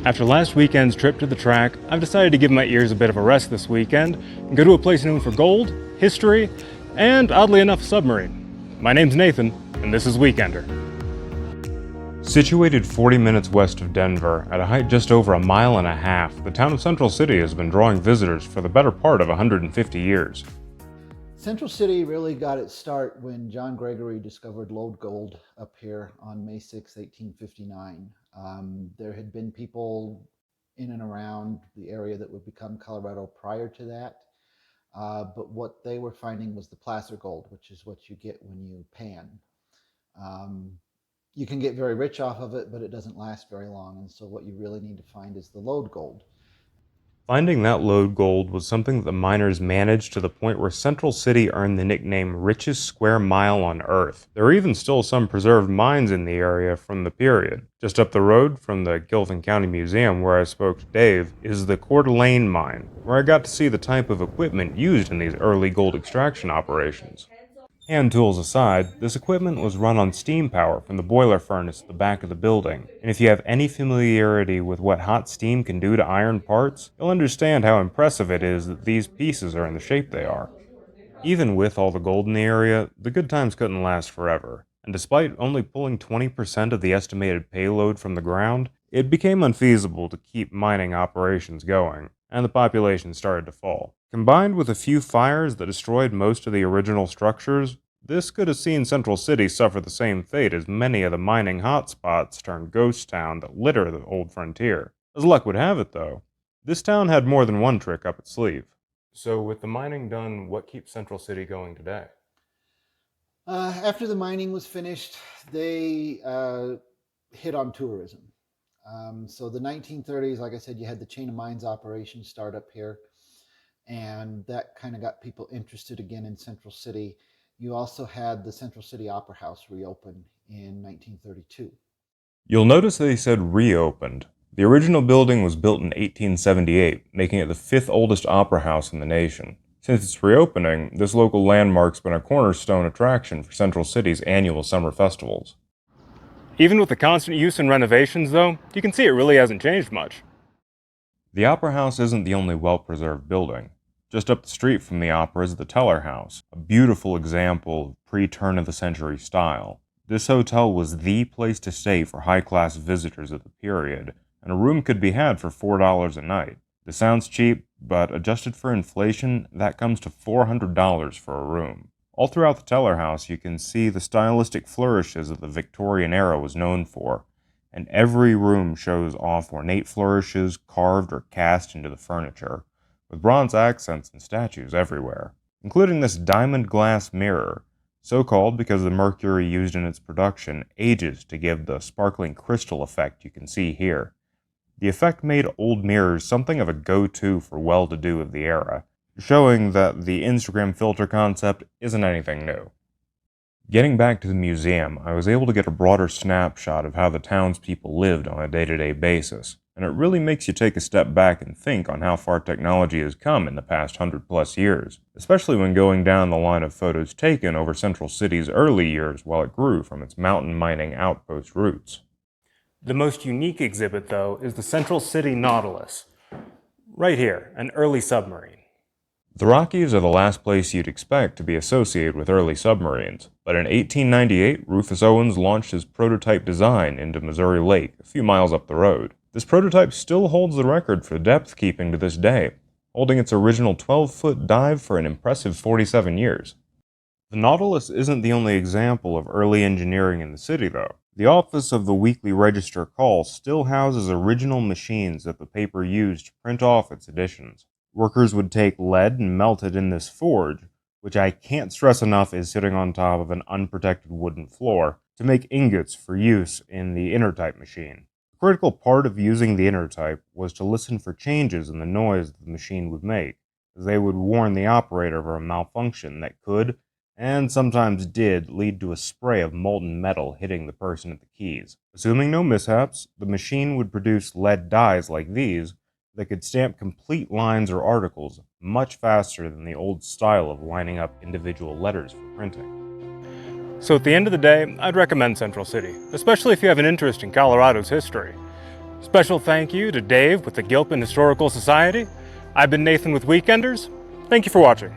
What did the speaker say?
After last weekend's trip to the track, I've decided to give my ears a bit of a rest this weekend and go to a place known for gold, history, and oddly enough, submarine. My name's Nathan, and this is Weekender. Situated 40 minutes west of Denver, at a height just over 1.5 miles, the town of Central City has been drawing visitors for the better part of 150 years. Central City really got its start when John Gregory discovered lode gold up here on May 6, 1859. There had been people in and around the area that would become Colorado prior to that, but what they were finding was the placer gold, which is what you get when you pan. You can get very rich off of it, but it doesn't last very long, and so what you really need to find is the lode gold. Finding that lode gold was something that the miners managed to the point where Central City earned the nickname richest square mile on Earth. There are even still some preserved mines in the area from the period. Just up the road from the Gilpin County Museum where I spoke to Dave is the Coeur d'Alene mine, where I got to see the type of equipment used in these early gold extraction operations. Hand tools aside, this equipment was run on steam power from the boiler furnace at the back of the building, and if you have any familiarity with what hot steam can do to iron parts, you'll understand how impressive it is that these pieces are in the shape they are. Even with all the gold in the area, the good times couldn't last forever, and despite only pulling 20% of the estimated payload from the ground, it became unfeasible to keep mining operations going, and the population started to fall. Combined with a few fires that destroyed most of the original structures, this could have seen Central City suffer the same fate as many of the mining hotspots turned ghost town that litter the old frontier. As luck would have it, though, this town had more than one trick up its sleeve. So with the mining done, what keeps Central City going today? After the mining was finished, they hit on tourism. So the 1930s, like I said, you had the chain of mines operation start up here, and that kind of got people interested again in Central City. You also had the Central City Opera House reopen in 1932. You'll notice they said reopened. The original building was built in 1878, making it the 5th oldest opera house in the nation. Since its reopening, this local landmark's been a cornerstone attraction for Central City's annual summer festivals. Even with the constant use and renovations, though, you can see it really hasn't changed much. The Opera House isn't the only well-preserved building. Just up the street from the opera is the Teller House, a beautiful example of pre-turn-of-the-century style. This hotel was the place to stay for high-class visitors of the period, and a room could be had for $4 a night. This sounds cheap, but adjusted for inflation, that comes to $400 for a room. All throughout the Teller House, you can see the stylistic flourishes that the Victorian era was known for, and every room shows off ornate flourishes carved or cast into the furniture, with bronze accents and statues everywhere, including this diamond glass mirror, so called because the mercury used in its production ages to give the sparkling crystal effect you can see here. The effect made old mirrors something of a go-to for well-to-do of the era, showing that the Instagram filter concept isn't anything new. Getting back to the museum, I was able to get a broader snapshot of how the townspeople lived on a day-to-day basis, and it really makes you take a step back and think on how far technology has come in the past 100+ years, especially when going down the line of photos taken over Central City's early years while it grew from its mountain mining outpost roots. The most unique exhibit, though, is the Central City Nautilus. Right here, an early submarine. The Rockies are the last place you'd expect to be associated with early submarines, but in 1898, Rufus Owens launched his prototype design into Missouri Lake, a few miles up the road. This prototype still holds the record for depth keeping to this day, holding its original 12-foot dive for an impressive 47 years. The Nautilus isn't the only example of early engineering in the city, though. The office of the Weekly Register Call still houses original machines that the paper used to print off its editions. Workers would take lead and melt it in this forge, which I can't stress enough is sitting on top of an unprotected wooden floor, to make ingots for use in the intertype machine. The critical part of using the intertype was to listen for changes in the noise that the machine would make, as they would warn the operator of a malfunction that could, and sometimes did, lead to a spray of molten metal hitting the person at the keys. Assuming no mishaps, the machine would produce lead dies like these that could stamp complete lines or articles much faster than the old style of lining up individual letters for printing. So at the end of the day, I'd recommend Central City, especially if you have an interest in Colorado's history. Special thank you to Dave with the Gilpin Historical Society. I've been Nathan with Weekenders. Thank you for watching.